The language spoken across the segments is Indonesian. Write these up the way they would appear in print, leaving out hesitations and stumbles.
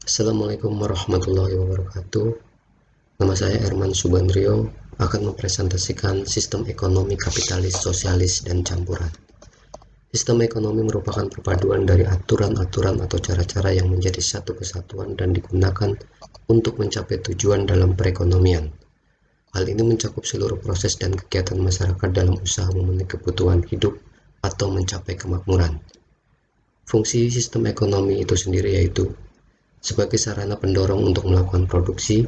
Assalamualaikum warahmatullahi wabarakatuh. Nama saya Herman Subandrio, akan mempresentasikan sistem ekonomi kapitalis, sosialis, dan campuran. Sistem ekonomi merupakan perpaduan dari aturan-aturan atau cara-cara yang menjadi satu kesatuan dan digunakan untuk mencapai tujuan dalam perekonomian. Hal ini mencakup seluruh proses dan kegiatan masyarakat dalam usaha memenuhi kebutuhan hidup atau mencapai kemakmuran. Fungsi sistem ekonomi itu sendiri yaitu sebagai sarana pendorong untuk melakukan produksi,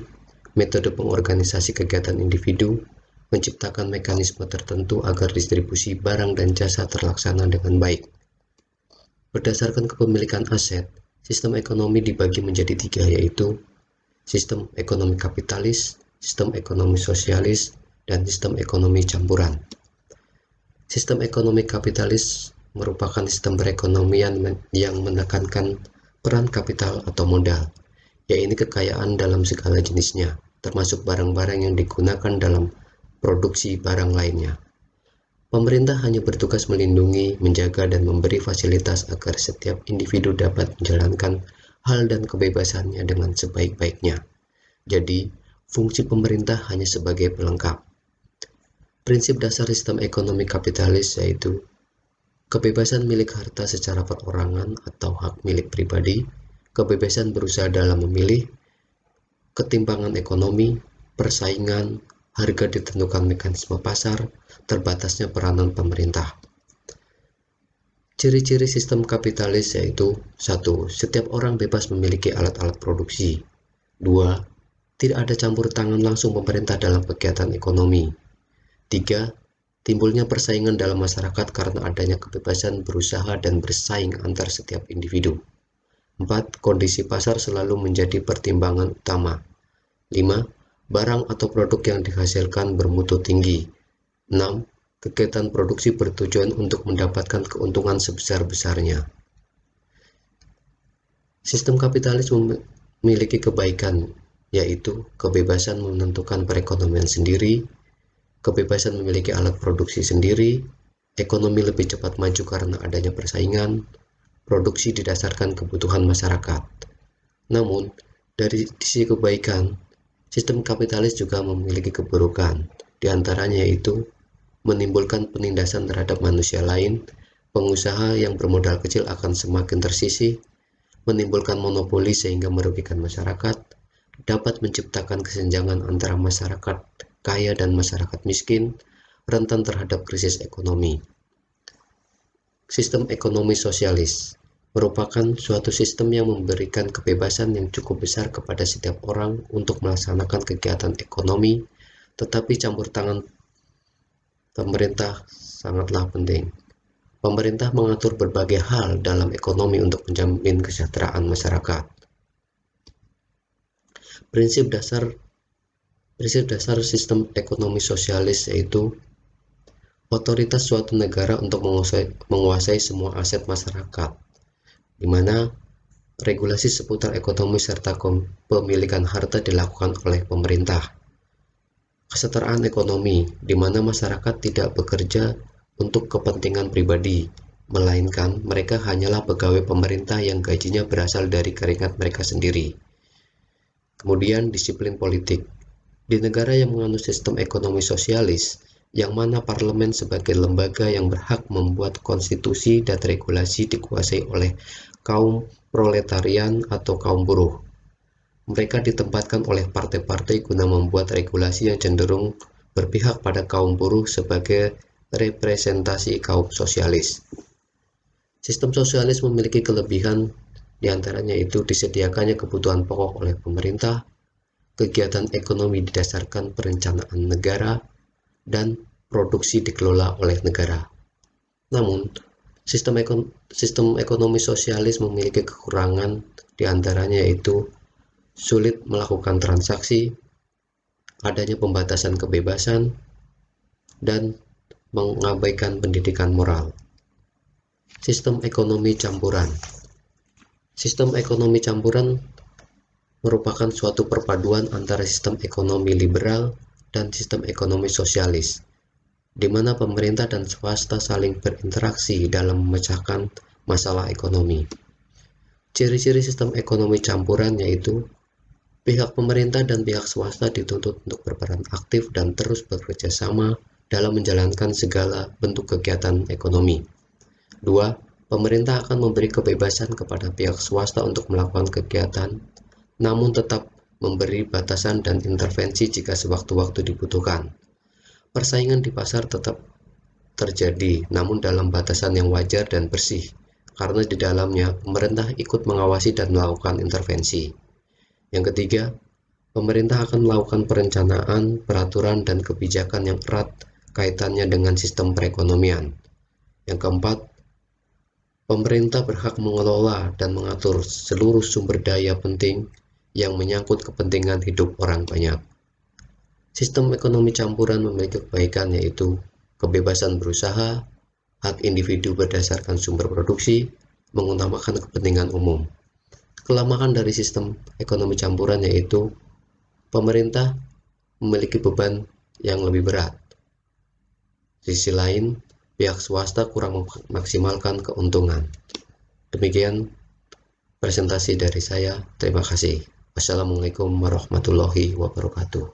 metode pengorganisasi kegiatan individu, menciptakan mekanisme tertentu agar distribusi barang dan jasa terlaksana dengan baik. Berdasarkan kepemilikan aset, sistem ekonomi dibagi menjadi tiga, yaitu sistem ekonomi kapitalis, sistem ekonomi sosialis, dan sistem ekonomi campuran. Sistem ekonomi kapitalis merupakan sistem perekonomian yang menekankan peran kapital atau modal, yaitu kekayaan dalam segala jenisnya, termasuk barang-barang yang digunakan dalam produksi barang lainnya. Pemerintah hanya bertugas melindungi, menjaga, dan memberi fasilitas agar setiap individu dapat menjalankan hal dan kebebasannya dengan sebaik-baiknya. Jadi, fungsi pemerintah hanya sebagai pelengkap. Prinsip dasar sistem ekonomi kapitalis yaitu kebebasan milik harta secara perorangan atau hak milik pribadi, kebebasan berusaha dalam memilih, ketimpangan ekonomi, persaingan, harga ditentukan mekanisme pasar, terbatasnya peranan pemerintah. Ciri-ciri sistem kapitalis yaitu 1. Setiap orang bebas memiliki alat-alat produksi. 2. Tidak ada campur tangan langsung pemerintah dalam kegiatan ekonomi. 3. Timbulnya persaingan dalam masyarakat karena adanya kebebasan berusaha dan bersaing antar setiap individu. 4. Kondisi pasar selalu menjadi pertimbangan utama. 5. Barang atau produk yang dihasilkan bermutu tinggi. 6. Kegiatan produksi bertujuan untuk mendapatkan keuntungan sebesar-besarnya. Sistem kapitalis memiliki kebaikan, yaitu kebebasan menentukan perekonomian sendiri, kebebasan memiliki alat produksi sendiri, ekonomi lebih cepat maju karena adanya persaingan, produksi didasarkan kebutuhan masyarakat. Namun, dari sisi kebaikan, sistem kapitalis juga memiliki keburukan, diantaranya yaitu menimbulkan penindasan terhadap manusia lain, pengusaha yang bermodal kecil akan semakin tersisih, menimbulkan monopoli sehingga merugikan masyarakat, dapat menciptakan kesenjangan antara masyarakat kaya dan masyarakat miskin, rentan terhadap krisis ekonomi. Sistem ekonomi sosialis merupakan suatu sistem yang memberikan kebebasan yang cukup besar kepada setiap orang untuk melaksanakan kegiatan ekonomi, tetapi campur tangan pemerintah sangatlah penting. Pemerintah mengatur berbagai hal dalam ekonomi untuk menjamin kesejahteraan masyarakat. Prinsip dasar sistem ekonomi sosialis yaitu otoritas suatu negara untuk menguasai semua aset masyarakat, di mana regulasi seputar ekonomi serta kepemilikan harta dilakukan oleh pemerintah. Kesetaraan ekonomi, di mana masyarakat tidak bekerja untuk kepentingan pribadi, melainkan mereka hanyalah pegawai pemerintah yang gajinya berasal dari keringat mereka sendiri. Kemudian disiplin politik. Di negara yang menganut sistem ekonomi sosialis, yang mana parlemen sebagai lembaga yang berhak membuat konstitusi dan regulasi dikuasai oleh kaum proletarian atau kaum buruh. Mereka ditempatkan oleh partai-partai guna membuat regulasi yang cenderung berpihak pada kaum buruh sebagai representasi kaum sosialis. Sistem sosialis memiliki kelebihan, diantaranya itu disediakannya kebutuhan pokok oleh pemerintah, kegiatan ekonomi didasarkan perencanaan negara, dan produksi dikelola oleh negara. Namun, sistem ekonomi sosialis memiliki kekurangan, diantaranya yaitu sulit melakukan transaksi, adanya pembatasan kebebasan, dan mengabaikan pendidikan moral. Sistem ekonomi campuran. Sistem ekonomi campuran merupakan suatu perpaduan antara sistem ekonomi liberal dan sistem ekonomi sosialis, di mana pemerintah dan swasta saling berinteraksi dalam memecahkan masalah ekonomi. Ciri-ciri sistem ekonomi campuran yaitu pihak pemerintah dan pihak swasta dituntut untuk berperan aktif dan terus bekerja sama dalam menjalankan segala bentuk kegiatan ekonomi. 2. Pemerintah akan memberi kebebasan kepada pihak swasta untuk melakukan kegiatan, namun tetap memberi batasan dan intervensi jika sewaktu-waktu dibutuhkan. Persaingan di pasar tetap terjadi, namun dalam batasan yang wajar dan bersih, karena di dalamnya pemerintah ikut mengawasi dan melakukan intervensi. Yang ketiga, pemerintah akan melakukan perencanaan, peraturan, dan kebijakan yang erat kaitannya dengan sistem perekonomian. Yang keempat, pemerintah berhak mengelola dan mengatur seluruh sumber daya penting yang menyangkut kepentingan hidup orang banyak. Sistem ekonomi campuran memiliki kebaikan yaitu kebebasan berusaha, hak individu berdasarkan sumber produksi, mengutamakan kepentingan umum. Kelemahan dari sistem ekonomi campuran yaitu pemerintah memiliki beban yang lebih berat. Di sisi lain, pihak swasta kurang memaksimalkan keuntungan. Demikian presentasi dari saya. Terima kasih. Wassalamualaikum warahmatullahi wabarakatuh.